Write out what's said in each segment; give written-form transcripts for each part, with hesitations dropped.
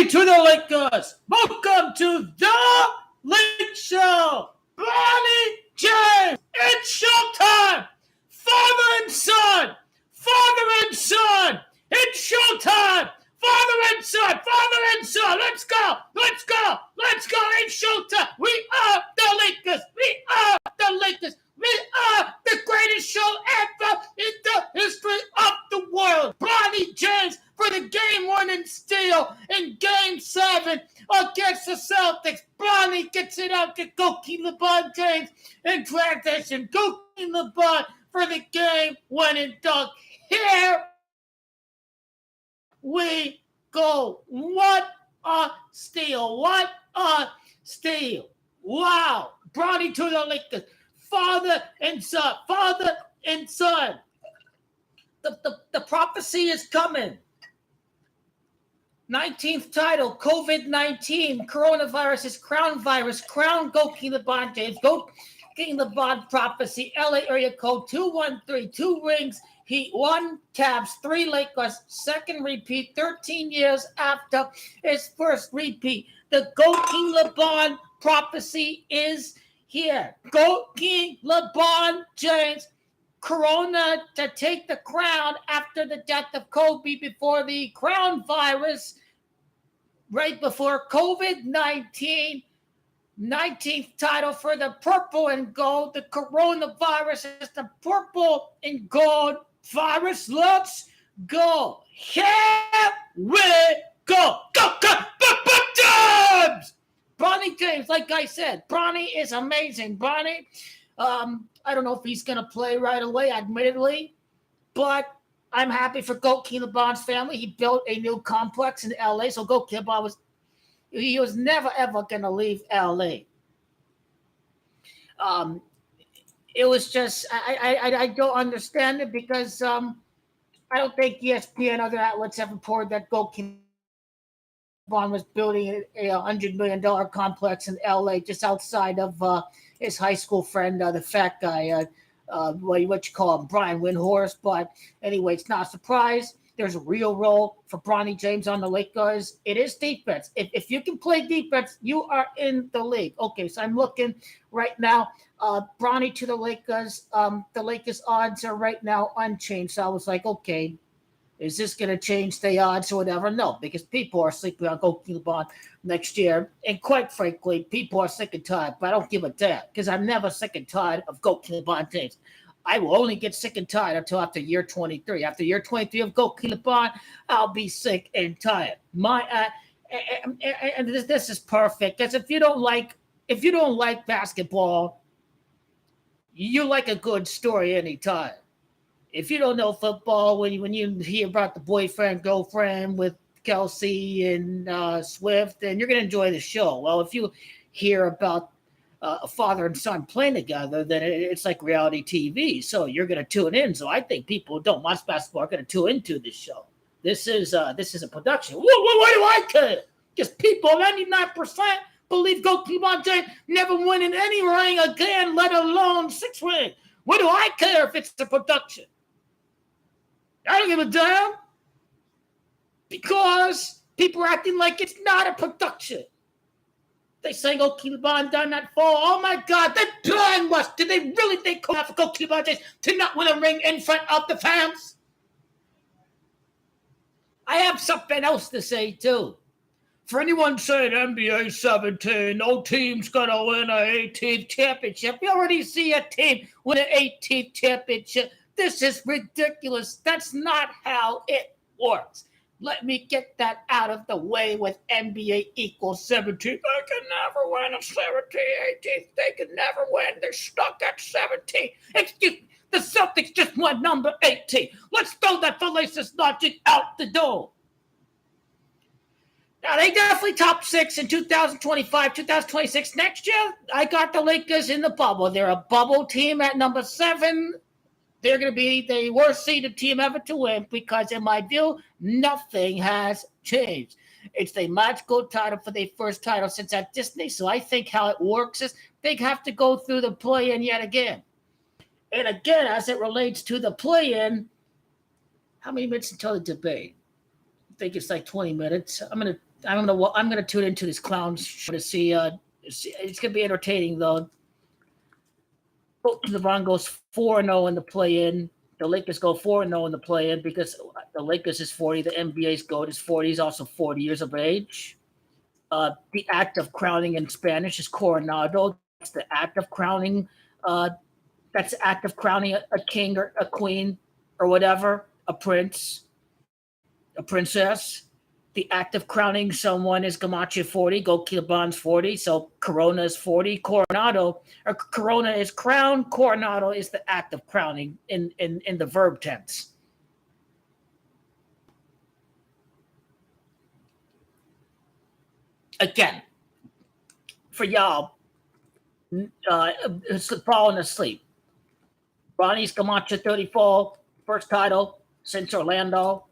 Bronny to the Lakers. Welcome to the Lake Show. Bronny James. It's showtime. Father and son. Father and son. It's showtime. Father and son. Father and son. Let's go. Let's go. Let's go. It's showtime. We are the Lakers. We are the Lakers. We are the greatest show ever in the history of the world. Bronny James for the game-winning steal in Game 7 against the Celtics. Bronny gets it out to Goki LeBron James in transition. Goki LeBron for the game-winning dunk. Here we go. What a steal. What a steal. Wow. Bronny to the Lakers. Father and son. Father and son. The prophecy is coming. 19th title, COVID-19, coronavirus is crown virus, crown Goki LeBron James, Goki LeBron prophecy, LA area code 213, 2 rings, Heat, 1 Cavs, 3 Lakers, second repeat, 13 years after his first repeat. The Goki LeBron prophecy is here. Goki LeBron James, Corona to take the crown after the death of Kobe before the crown virus, right before COVID-19, 19th title for the purple and gold. The coronavirus is the purple and gold virus. Let's go. Here we go. Go, go, Dubs! Bronny James, like I said, Bronny is amazing. Bronny, I don't know if he's going to play right away, admittedly, but I'm happy for Goki LeBron's family. He built a new complex in LA, so Goki LeBron was never ever going to leave LA. It was just I don't understand it because I don't think ESPN and other outlets ever reported that Goki LeBron was building a $100 million complex in LA just outside of his high school friend, the fat guy, what you call him, Brian Windhorst. But anyway, it's not a surprise. There's a real role for Bronny James on the Lakers. It is defense. If you can play defense, you are in the league. Okay, so I'm looking right now. Bronny to the Lakers. The Lakers odds are right now unchanged. So I was like, okay, is this going to change the odds or whatever? No, because people are sleeping on Goki LeBron next year. And quite frankly, people are sick and tired, but I don't give a damn because I'm never sick and tired of Goki LeBron James. I will only get sick and tired until after year 23. After year 23 of Goki LeBron, I'll be sick and tired. And this is perfect because if you don't like basketball, you like a good story anytime. If you don't know football, when you hear about the boyfriend, girlfriend with Kelsey and Swift, then you're going to enjoy the show. Well, if you hear about a father and son playing together, then it's like reality TV. So you're going to tune in. So I think people who don't watch basketball are going to tune into this show. This is a production. What do I care? Because people, 99% believe Goki LeBron James never winning any ring again, let alone 6 rings. What do I care if it's a production? I don't give a damn because people are acting like it's not a production. They say Goki LeBron done that fall. Oh my God, they blind us. Did they really think for Goki LeBron James to not win a ring in front of the fans? I have something else to say too. For anyone saying NBA 17, no team's gonna win an 18th championship. We already see a team win an 18th championship. This is ridiculous. That's not how it works. Let me get that out of the way with NBA equals 17. They can never win a 17, 18. They can never win. They're stuck at 17. Excuse me. The Celtics just won number 18. Let's throw that fallacious logic out the door. Now, they definitely top 6 in 2025, 2026. Next year, I got the Lakers in the bubble. They're a bubble team at number 7. They're going to be the worst seeded team ever to win because, in my view, nothing has changed. It's the magical title for their first title since at Disney. So I think how it works is they have to go through the play-in yet again. And again, as it relates to the play-in, how many minutes until the debate? I think it's like 20 minutes. I'm going to I'm gonna tune into this clown show to see. It's gonna be entertaining though. LeBron goes 4-0 in the play-in. The Lakers go 4-0 in the play-in because the Lakers is 40. The NBA's GOAT is 40. He's also 40 years of age. The act of crowning in Spanish is coronado. That's the act of crowning. Uh, that's the act of crowning a king or a queen or whatever, a prince, a princess. The act of crowning someone is Gamache 40, Gokilabon's 40, so Corona is 40. Coronado, or Corona is crown, Coronado is the act of crowning in the verb tense. Again, for y'all, uh, falling asleep. Ronnie's Camacho 34, first title since Orlando.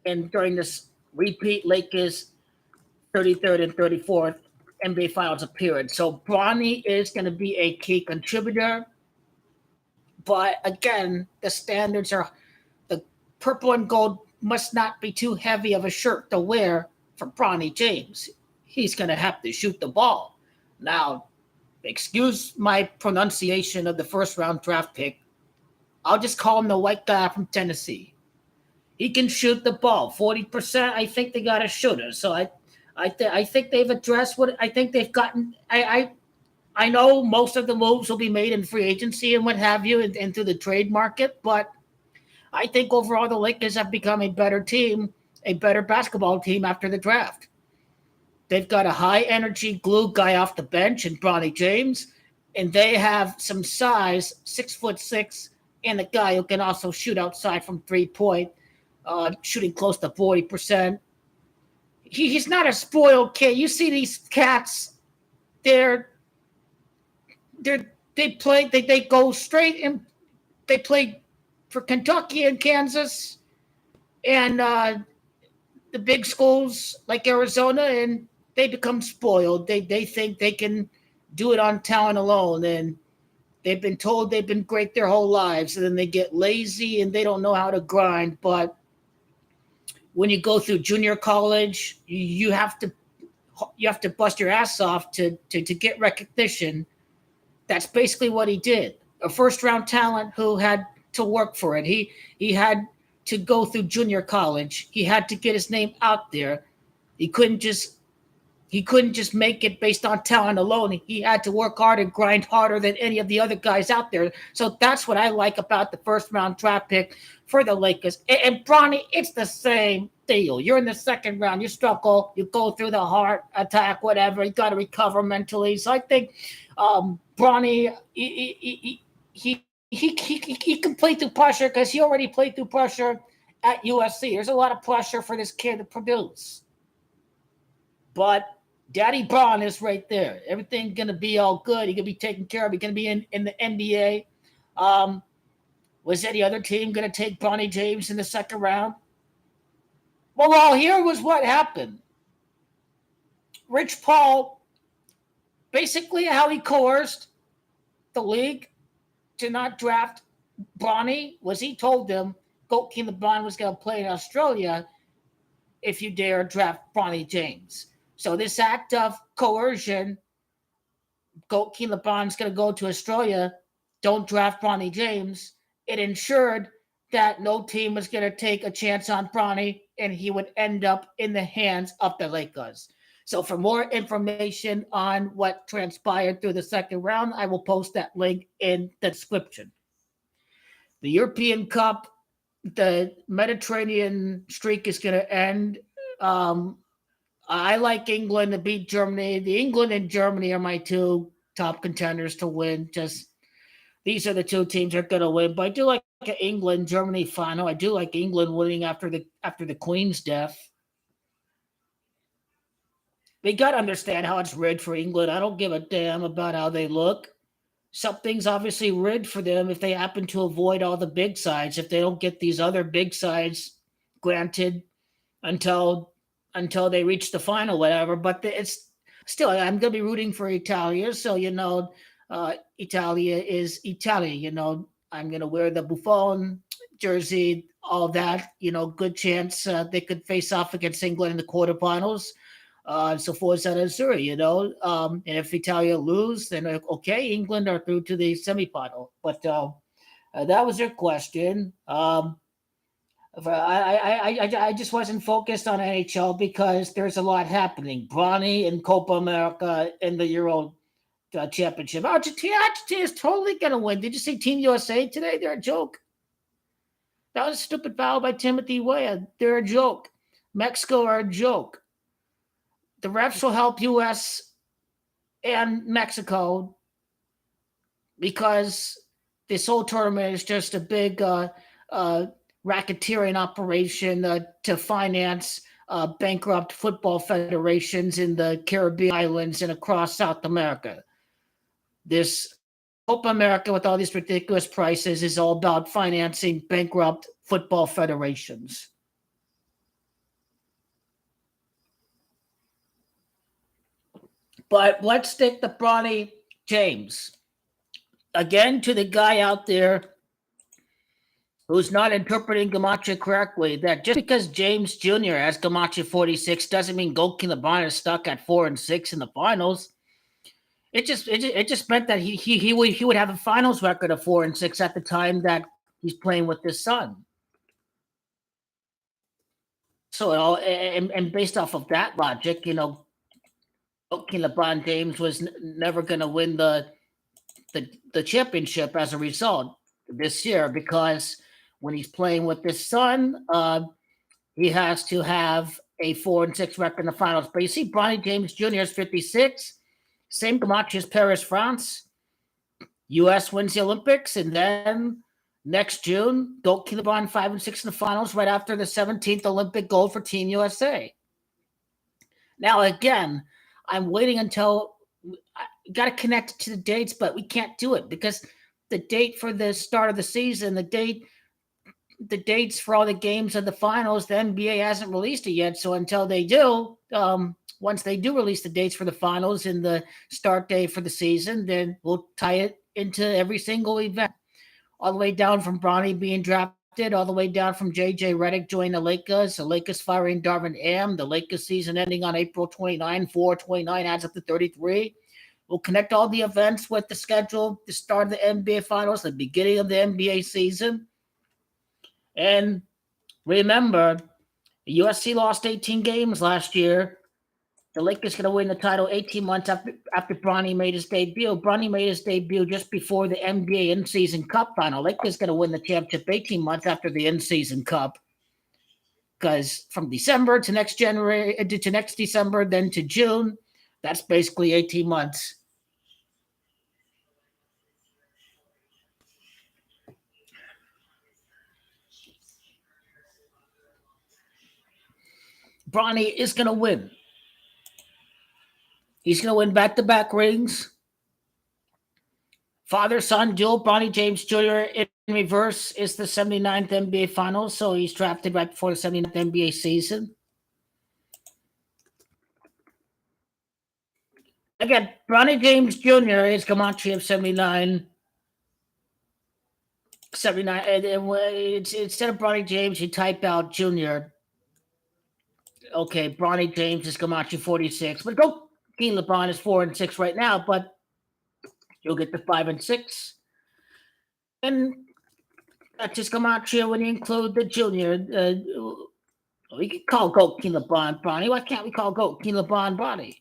And during this repeat, Lakers 33rd and 34th NBA Finals appearance. So Bronny is going to be a key contributor. But again, the standards are the purple and gold must not be too heavy of a shirt to wear for Bronny James. He's going to have to shoot the ball. Now, excuse my pronunciation of the first round draft pick. I'll just call him the white guy from Tennessee. He can shoot the ball. 40%, I think they got a shooter. So I think they've addressed what I think they've gotten. I know most of the moves will be made in free agency and what have you, and through the trade market, but I think overall the Lakers have become a better team, a better basketball team after the draft. They've got a high energy glue guy off the bench in Bronny James, and they have some size, 6'6", and a guy who can also shoot outside from 3-point, shooting close to 40%. He's not a spoiled kid. You see these cats, they're they go straight and they play for Kentucky and Kansas and the big schools like Arizona, and they become spoiled. They think they can do it on talent alone, and they've been told they've been great their whole lives, and then they get lazy and they don't know how to grind. But when you go through junior college, you have to bust your ass off to get recognition. That's basically what he did. A first round talent who had to work for it. He had to go through junior college. He had to get his name out there. He couldn't just make it based on talent alone. He had to work hard and grind harder than any of the other guys out there. So that's what I like about the first round draft pick for the Lakers. And Bronny, it's the same deal. You're in the second round. You struggle. You go through the heart attack, whatever. You got to recover mentally. So I think Bronny, he can play through pressure because he already played through pressure at USC. There's a lot of pressure for this kid to produce. But Daddy Bron is right there. Everything's going to be all good. He can be taken care of. He's going to be in the NBA. Was any other team going to take Bronny James in the second round? Well, here was what happened. Rich Paul, basically how he coerced the league to not draft Bronny was he told them Goatking LeBron was going to play in Australia if you dare draft Bronny James. So this act of coercion, Goatking LeBron's going to go to Australia, don't draft Bronny James, it ensured that no team was going to take a chance on Bronny and he would end up in the hands of the Lakers. So for more information on what transpired through the second round, I will post that link in the description. The European Cup, the Mediterranean streak is going to end. I like England to beat Germany. The England and Germany are my two top contenders to win. Just these are the two teams that are going to win. But I do like an England Germany final. I do like England winning after the Queen's death. We got to understand how it's rigged for England. I don't give a damn about how they look. Something's obviously rigged for them if they happen to avoid all the big sides. If they don't get these other big sides granted until they reach the final, whatever. But it's still, I'm going to be rooting for Italia. So, Italia is Italia. I'm going to wear the Buffon jersey, all that. Good chance they could face off against England in the quarterfinals. So forza Missouri, and if Italia lose, then okay, England are through to the semifinal. But that was your question. I just wasn't focused on NHL because there's a lot happening. Bronny and Copa America and the Euro Championship. Argentina is totally going to win. Did you see Team USA today? They're a joke. That was a stupid foul by Timothy Weah. They're a joke. Mexico are a joke. The refs will help US and Mexico because this whole tournament is just a big racketeering operation to finance bankrupt football federations in the Caribbean islands and across South America. This Copa America with all these ridiculous prices is all about financing bankrupt football federations. But let's stick to Bronny James. Again, to the guy out there who's not interpreting Gamache correctly, that just because James Jr. has Gamache 46 doesn't mean Goki LeBron is stuck at 4-6 in the finals. It just meant that he would have a finals record of 4-6 at the time that he's playing with his son. So and based off of that logic, Goki LeBron James was never going to win the championship as a result this year, because when he's playing with his son, he has to have a 4-6 record in the finals. But you see, Bronny James Jr. is 56, same Gamache as Paris, France. U.S. wins the Olympics, and then next June, Goki LeBron 5-6 in the finals, right after the 17th Olympic gold for Team USA. Now, again, I'm waiting until got to connect it to the dates, but we can't do it because the date for the start of the season, the dates for all the games of the finals, the NBA hasn't released it yet. So until they do, once they do release the dates for the finals and the start date for the season, then we'll tie it into every single event, all the way down from Bronny being drafted, all the way down from JJ Redick joining the Lakers firing Darvin Ham, the Lakers season ending on April 29, 4/29 adds up to 33. We'll connect all the events with the schedule, the start of the NBA finals, the beginning of the NBA season. And remember, USC lost 18 games last year. The Lakers going to win the title 18 months after Bronny made his debut. Bronny made his debut just before the NBA in-season cup final. Lakers going to win the championship 18 months after the in-season cup. Because from December to next January, to next December, then to June, that's basically 18 months. Bronny is going to win. He's going to win back-to-back rings. Father-son duel, Bronny James Jr. in reverse is the 79th NBA Finals, so he's drafted right before the 79th NBA season. Again, Bronny James Jr. is Gamache of 79. 79. Instead of Bronny James, you type out Jr. Okay, Bronny James is Gamache 46. But Goki LeBron is 4-6 right now, but you'll get the 5-6. And that's just Gamache when you include the junior. We can call Goki LeBron Bronny. Why can't we call Goki LeBron Bronny?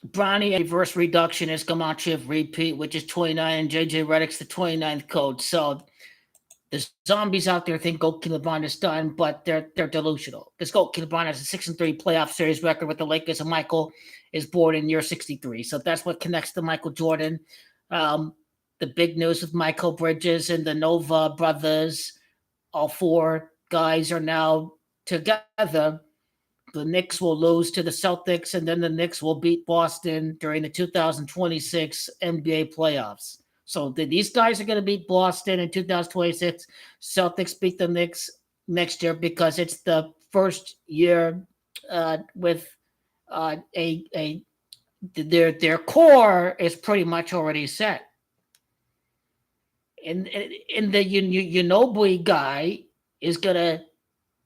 Bronny reverse reduction is Gamache repeat, which is 29, and JJ Redick's the 29th code. So the zombies out there think Goki LeBron is done, but they're delusional. Because Goki LeBron has a 6-3 playoff series record with the Lakers, and Michael is born in year 63. So that's what connects to Michael Jordan. The big news with Michael Bridges and the Nova brothers, all four guys are now together. The Knicks will lose to the Celtics, and then the Knicks will beat Boston during the 2026 NBA playoffs. So these guys are going to beat Boston in 2026. Celtics beat the Knicks next year because it's the first year with their core is pretty much already set. and the Ginobili guy is gonna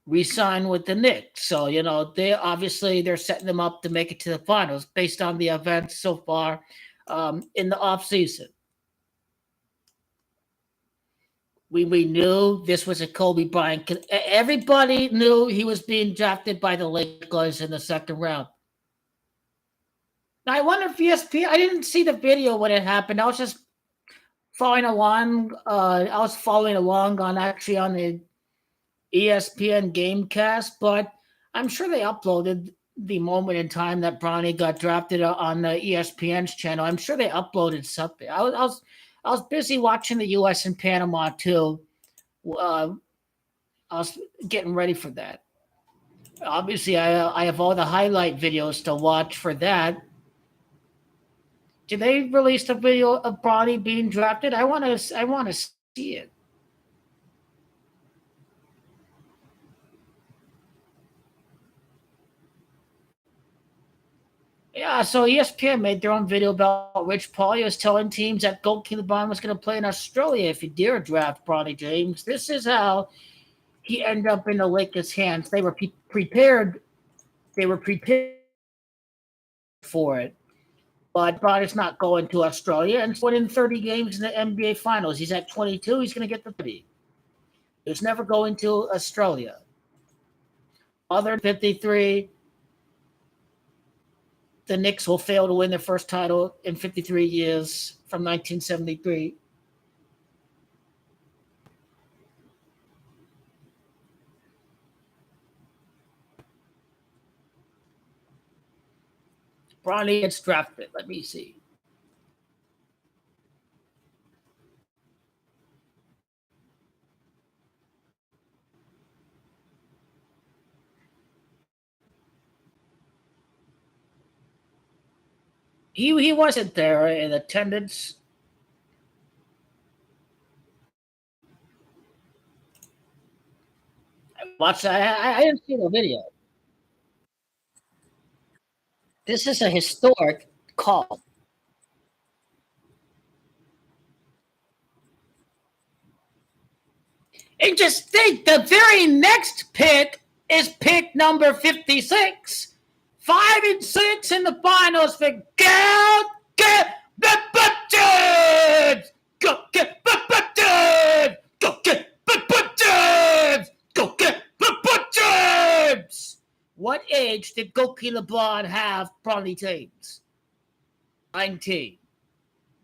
resign with the Knicks. So they're setting them up to make it to the finals based on the events so far in the off season. We knew this was a Kobe Bryant. Everybody knew he was being drafted by the Lakers in the second round. Now I wonder if ESPN. I didn't see the video when it happened. I was just following along. I was following along on the ESPN Gamecast, but I'm sure they uploaded the moment in time that Bronny got drafted on the ESPN's channel. I'm sure they uploaded something. I was busy watching the U.S. and Panama too. I was getting ready for that. Obviously, I have all the highlight videos to watch for that. Did they release the video of Bronny being drafted? I want to see it. Yeah, so ESPN made their own video about Rich Paul. He was telling teams that Gold Bond was going to play in Australia if you dare draft Bronny James. This is how he ended up in the Lakers' hands. They were prepared. They were prepared for it. But Bronny's not going to Australia and winning 30 games in the NBA Finals. He's at 22. He's going to get the 30. He's never going to Australia. Other than 53, the Knicks will fail to win their first title in 53 years from 1973. Bronny gets drafted. Let me see. He wasn't there in attendance. I didn't see the video. This is a historic call. And just think, the very next pick is pick number 56. 5-6 in the finals for get the Butchers! Go get the Butchers! Go get the Butchers! Go get the Butchers! What age did Goki LeBron have Bronny James? 19.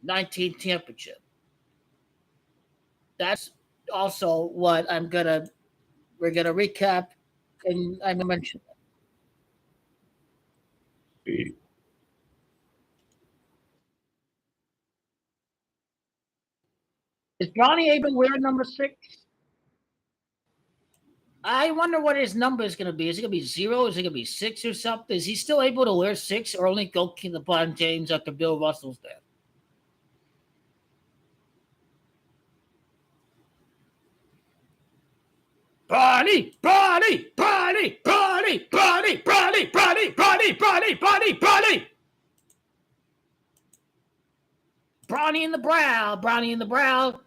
19 championship. That's also what we're gonna recap and I'm gonna mention. Is Bronny able to wear number 6? I wonder what his number is going to be. Is it going to be 0? Is it going to be 6 or something? Is he still able to wear 6 or only go King LeBron James after Bill Russell's death? Bronny, Bronny, Bronny, Bronny, Bronny, Bronny, Bronny, Bronny, Bronny, Bronny, Bronny. Bronny in the brow, Bronny in the brow.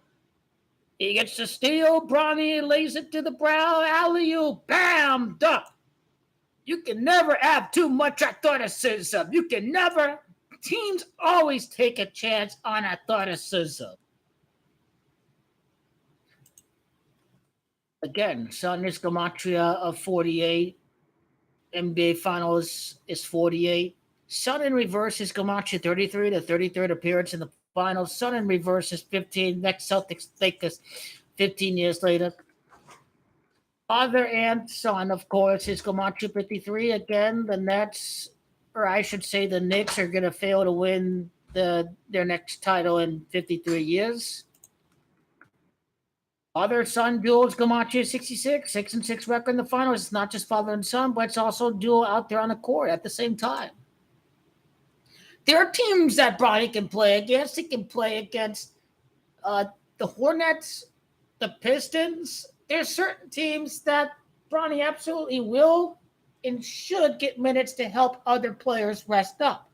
He gets the steal. Bronny lays it to the brow. Alley-oop, bam, duck. You can never have too much athleticism. You can never. Teams always take a chance on athleticism. Again, Son is Gematria of 48. NBA Finals is 48. Son in reverse is Gematria 33, the 33rd appearance in the finals. Son in reverse is 15. Next Celtics take us 15 years later. Father and son, of course, is Gematria 53. Again, the Nets, or I should say the Knicks, are going to fail to win their next title in 53 years. Father son duels Gematria 66, 6-6 record in the finals. It's not just father and son, but it's also a duel out there on the court at the same time. There are teams that Bronny can play against. He can play against the Hornets, the Pistons. There's certain teams that Bronny absolutely will and should get minutes to help other players rest up.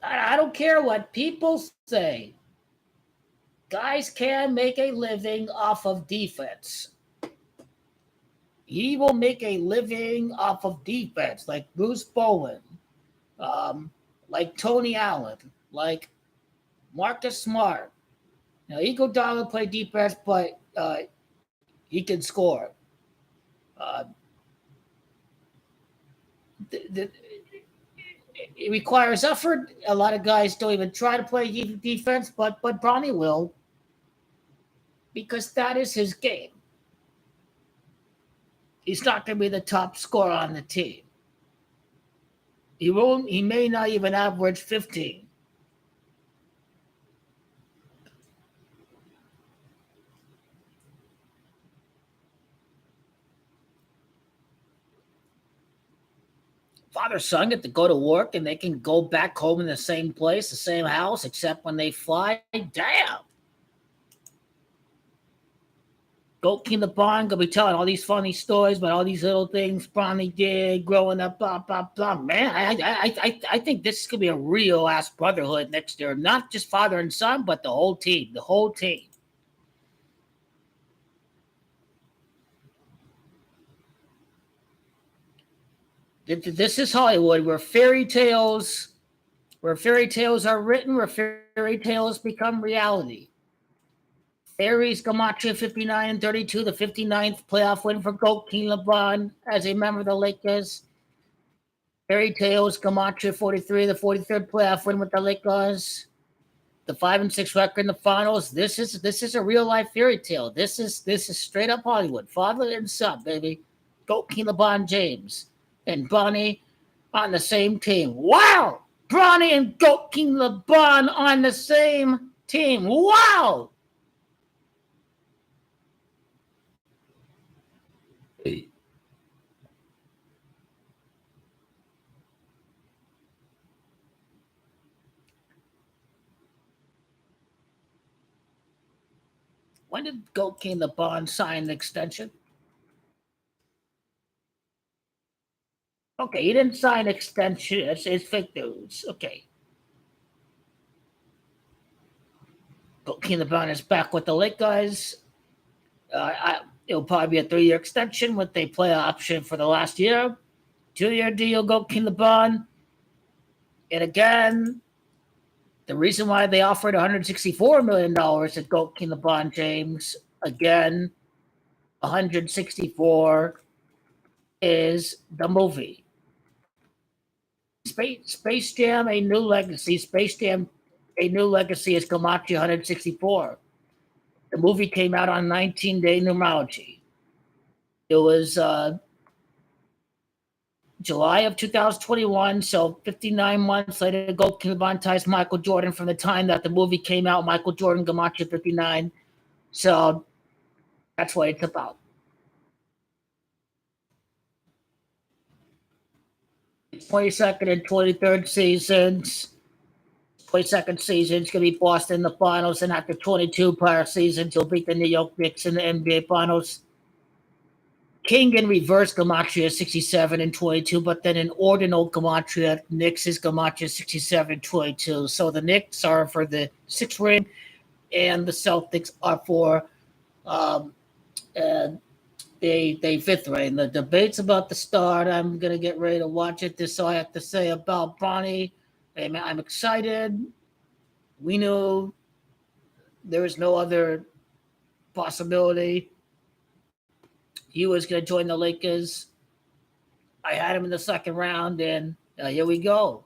I don't don't care what people say. Guys can make a living off of defense. He will make a living off of defense, like Bruce Bowen, um, like Tony Allen, like Marcus Smart. Now he go down and play defense, but he can score. Uh, it requires effort. A lot of guys don't even try to play defense, but Bronny will, because that is his game. He's not going to be the top scorer on the team. He won't. He may not even average 15. Father son get to go to work and they can go back home in the same place, the same house, except when they fly. Damn. Goat King the Bond gonna be telling all these funny stories about all these little things Bronny did growing up, blah blah blah. Man, I think this is gonna be a real ass brotherhood next year. Not just father and son, but the whole team. The whole team. This is Hollywood, where fairy tales are written, where fairy tales become reality. Aries Camacho 59 and 32, the 59th playoff win for Goat King LeBron as a member of the Lakers. Fairy Tales Camacho 43, the 43rd playoff win with the Lakers. The 5-6 record in the finals. This is a real life fairy tale. This is straight up Hollywood. Father and son, baby. Goat King LeBron James and Bronny on the same team. Wow! Bronny and Goat King LeBron on the same team. Wow! When did Goat King LeBron sign an extension? Okay, he didn't sign an extension. It's fake news. Okay. Goat King LeBron is back with the Lakers. It'll probably be a 3-year extension with a play option for the last year. 2-year deal, Goat King LeBron. And again, the reason why they offered $164 million to Goat King LeBron James, again, 164 is the movie. Space Jam, A New Legacy. Space Jam, A New Legacy is Camacho 164. The movie came out on 19-day numerology. It was July of 2021, so 59 months later, Goat King LeBron ties Michael Jordan from the time that the movie came out. Michael Jordan, Camacho 59. So that's what it's about. 22nd and 23rd seasons. 22nd season is going to be Boston in the finals, and after 22 prior seasons, you'll beat the New York Knicks in the NBA finals. King in reverse Gematria 67 and 22, but then in ordinal Gematria, Knicks is Gematria 67 and 22. So the Knicks are for the 6th ring, and the Celtics are for the 5th ring. The debate's about to start. I'm going to get ready to watch it. This is all I have to say about Bronny. I'm excited. We knew there was no other possibility. He was going to join the Lakers. I had him in the second round, and here we go.